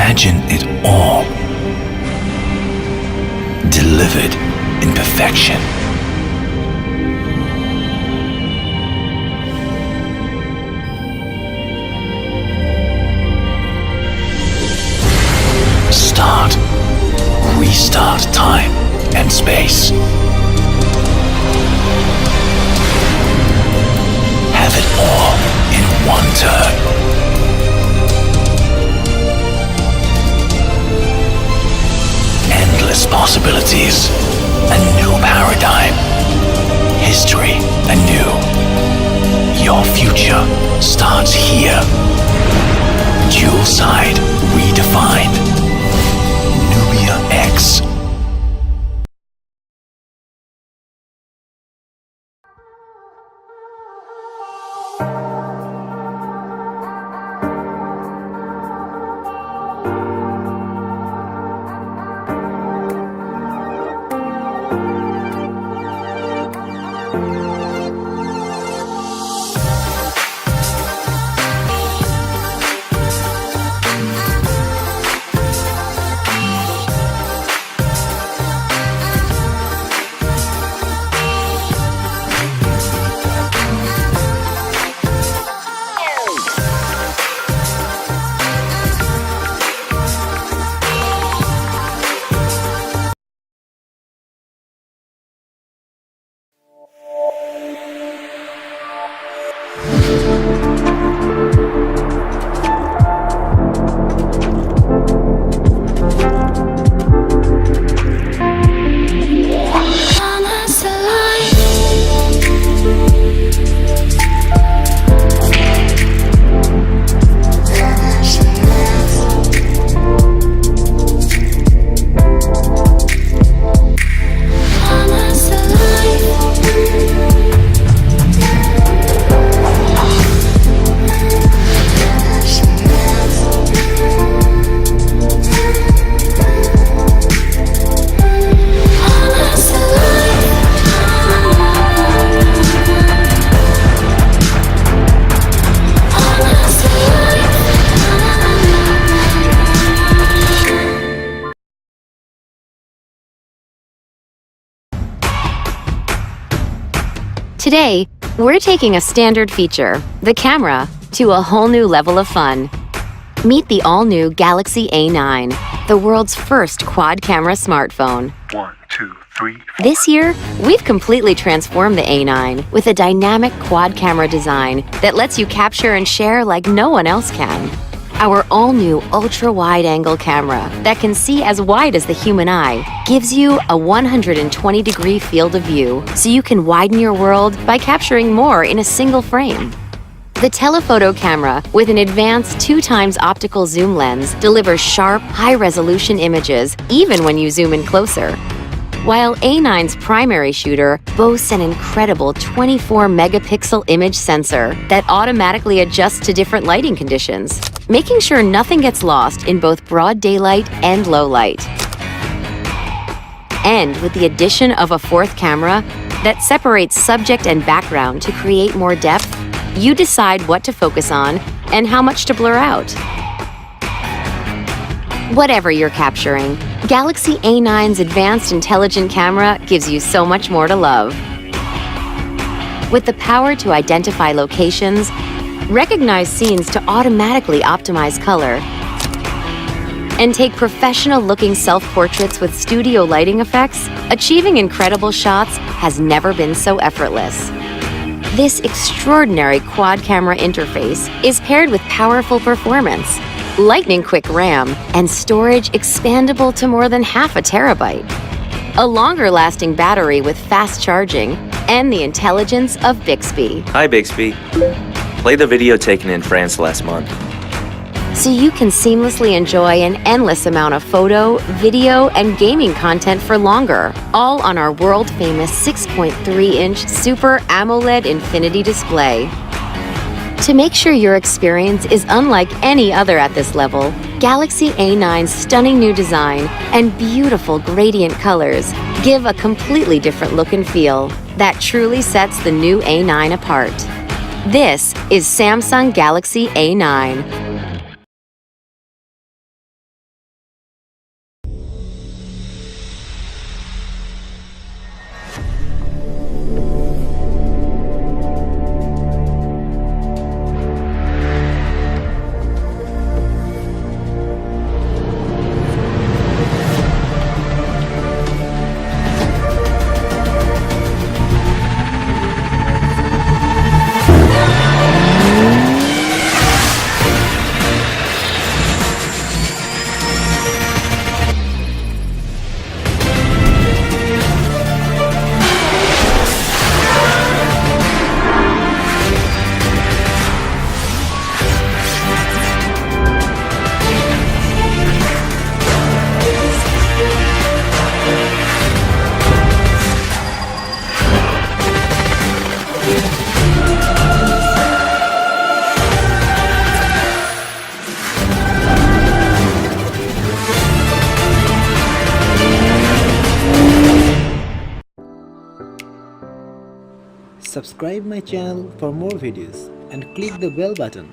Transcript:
Imagine it all delivered in perfection. Start, restart time and space. Have it all in one turn. Endless possibilities, a new paradigm, history anew. Your future starts here. Dual side redefined. Nubia X. Today, we're taking a standard feature, the camera, to a whole new level of fun. Meet the all-new Galaxy A9, the world's first quad-camera smartphone. 1, 2, 3, 4. This year, we've completely transformed the A9 with a dynamic quad-camera design that lets you capture and share like no one else can. Our all-new ultra-wide-angle camera that can see as wide as the human eye gives you a 120-degree field of view so you can widen your world by capturing more in a single frame. The telephoto camera, with an advanced 2x optical zoom lens, delivers sharp, high-resolution images even when you zoom in closer. While A9's primary shooter boasts an incredible 24-megapixel image sensor that automatically adjusts to different lighting conditions, making sure nothing gets lost in both broad daylight and low light. And with the addition of a fourth camera that separates subject and background to create more depth, you decide what to focus on and how much to blur out. Whatever you're capturing, Galaxy A9's advanced intelligent camera gives you so much more to love. With the power to identify locations, recognize scenes to automatically optimize color, and take professional-looking self-portraits with studio lighting effects, achieving incredible shots has never been so effortless. This extraordinary quad-camera interface is paired with powerful performance, lightning-quick RAM, and storage expandable to more than half a terabyte. A longer-lasting battery with fast charging, and the intelligence of Bixby. Hi, Bixby. Play the video taken in France last month. So you can seamlessly enjoy an endless amount of photo, video, and gaming content for longer, all on our world-famous 6.3-inch Super AMOLED Infinity display. To make sure your experience is unlike any other at this level, Galaxy A9's stunning new design and beautiful gradient colors give a completely different look and feel that truly sets the new A9 apart. This is Samsung Galaxy A9. Subscribe my channel for more videos and click the bell button.